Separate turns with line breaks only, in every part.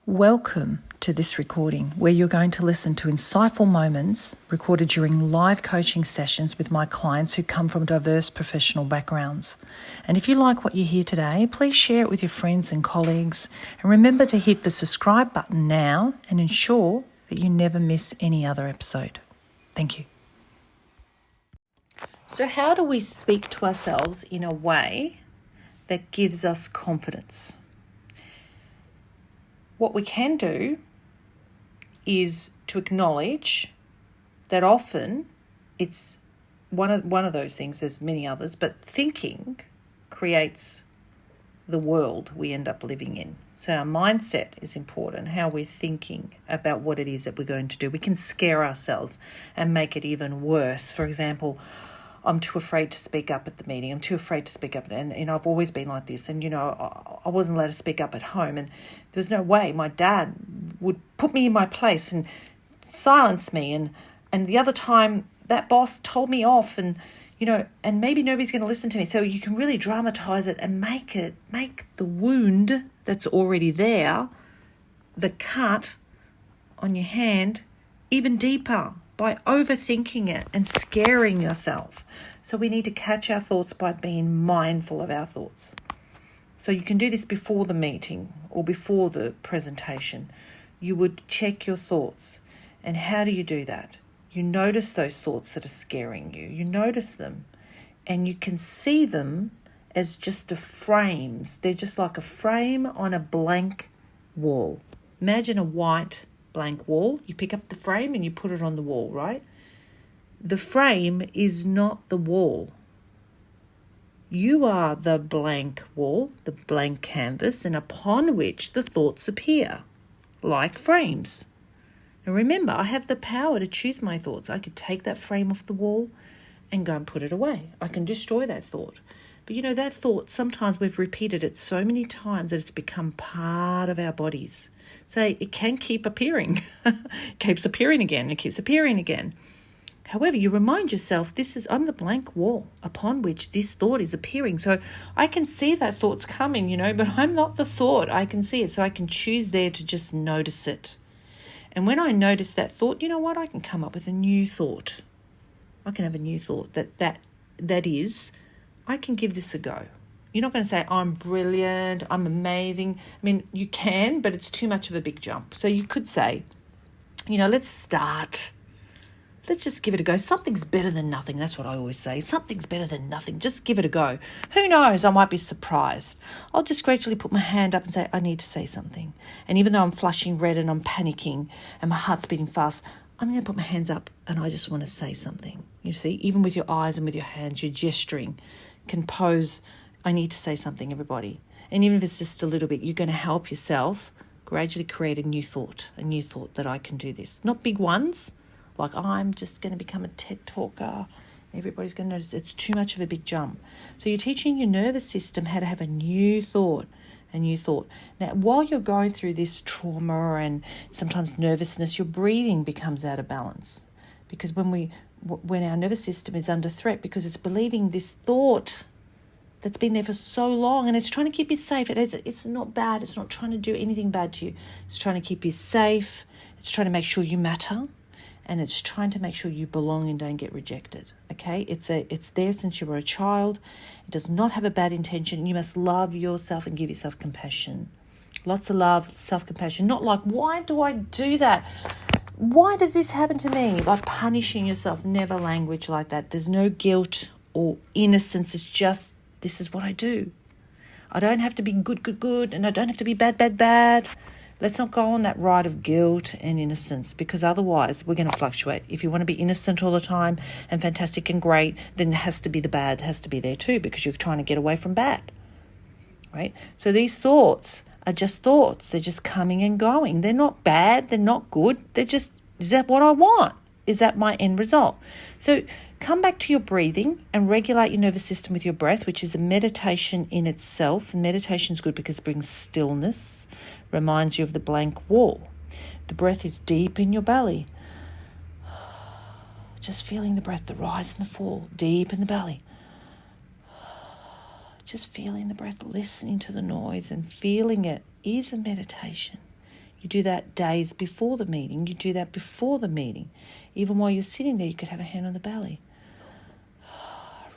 Welcome to this recording where you're going to listen to insightful moments recorded during live coaching sessions with my clients who come from diverse professional backgrounds. And if you like what you hear today, please share it with your friends and colleagues. And remember to hit the subscribe button now and ensure that you never miss any other episode. Thank you. So how do we speak to ourselves in a way that gives us confidence? What we can do is to acknowledge that often it's one of those things, there's many others, but thinking creates the world we end up living in. So our mindset is important, how we're thinking about what it is that we're going to do. We can scare ourselves and make it even worse. For example, I'm too afraid to speak up at the meeting. I'm too afraid to speak up. And I've always been like this. And, I wasn't allowed to speak up at home. And there was no way my dad would put me in my place and silence me. And the other time that boss told me off and maybe nobody's going to listen to me. So you can really dramatize it and make the wound that's already there, the cut on your hand, even deeper by overthinking it and scaring yourself. So we need to catch our thoughts by being mindful of our thoughts. So you can do this before the meeting or before the presentation. You would check your thoughts. And how do you do that? You notice those thoughts that are scaring you. You notice them and you can see them as just frames. They're just like a frame on a blank wall. Imagine a white blank wall. You pick up the frame and you put it on the wall, right? The frame is not the wall. You are the blank wall, the blank canvas, and upon which the thoughts appear, like frames. And remember, I have the power to choose my thoughts. I could take that frame off the wall and go and put it away. I can destroy that thought. But that thought, sometimes we've repeated it so many times that it's become part of our bodies. So it can keep appearing. It keeps appearing again. It keeps appearing again. However, you remind yourself, I'm the blank wall upon which this thought is appearing. So I can see that thought's coming, but I'm not the thought. I can see it. So I can choose there to just notice it. And when I notice that thought, I can come up with a new thought. I can have a new thought that is, I can give this a go. You're not going to say, I'm brilliant, I'm amazing. I mean, you can, but it's too much of a big jump. So you could say, let's start. Let's just give it a go. Something's better than nothing. That's what I always say. Something's better than nothing. Just give it a go. Who knows? I might be surprised. I'll just gradually put my hand up and say, I need to say something. And even though I'm flushing red and I'm panicking and my heart's beating fast, I'm going to put my hands up and I just want to say something. You see, even with your eyes and with your hands, you're gesturing, can pose, I need to say something, everybody. And even if it's just a little bit, you're going to help yourself gradually create a new thought that I can do this. Not big ones, like I'm just going to become a TED talker. Everybody's going to notice it's too much of a big jump. So you're teaching your nervous system how to have a new thought. Now, while you're going through this trauma and sometimes nervousness, your breathing becomes out of balance. Because when our nervous system is under threat, because it's believing this thought that's been there for so long and it's trying to keep you safe. It's not bad. It's not trying to do anything bad to you. It's trying to keep you safe. It's trying to make sure you matter. And it's trying to make sure you belong and don't get rejected, okay? It's there since you were a child. It does not have a bad intention. You must love yourself and give yourself compassion. Lots of love, self-compassion. Not like, why do I do that? Why does this happen to me? Like punishing yourself. Never language like that. There's no guilt or innocence. It's just, this is what I do. I don't have to be good, and I don't have to be bad. Let's not go on that ride of guilt and innocence, because otherwise we're going to fluctuate. If you want to be innocent all the time and fantastic and great, then there has to be the bad, has to be there too, because you're trying to get away from bad, right? So these thoughts are just thoughts. They're just coming and going. They're not bad. They're not good. They're just, is that what I want? Is that my end result? So come back to your breathing and regulate your nervous system with your breath, which is a meditation in itself. Meditation is good because it brings stillness, reminds you of the blank wall. The breath is deep in your belly. Just feeling the breath, the rise and the fall, deep in the belly. Just feeling the breath, listening to the noise and feeling it is a meditation. You do that days before the meeting. You do that before the meeting. Even while you're sitting there, you could have a hand on the belly.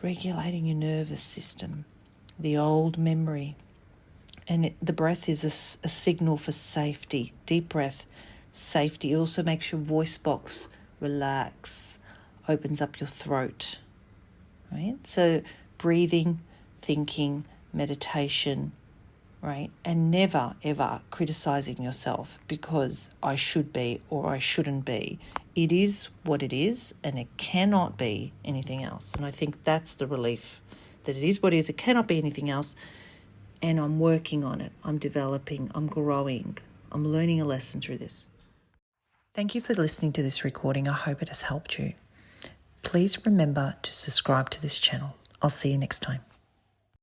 Regulating your nervous system, the old memory. And the breath is a signal for safety. Deep breath, safety. It also makes your voice box relax, opens up your throat, right? So breathing, thinking, meditation, right? And never, ever criticizing yourself because I should be or I shouldn't be. It is what it is, and it cannot be anything else. And I think that's the relief, that it is what it is, it cannot be anything else. And I'm working on it. I'm developing, I'm growing, I'm learning a lesson through this. Thank you for listening to this recording. I hope it has helped you. Please remember to subscribe to this channel. I'll see you next time.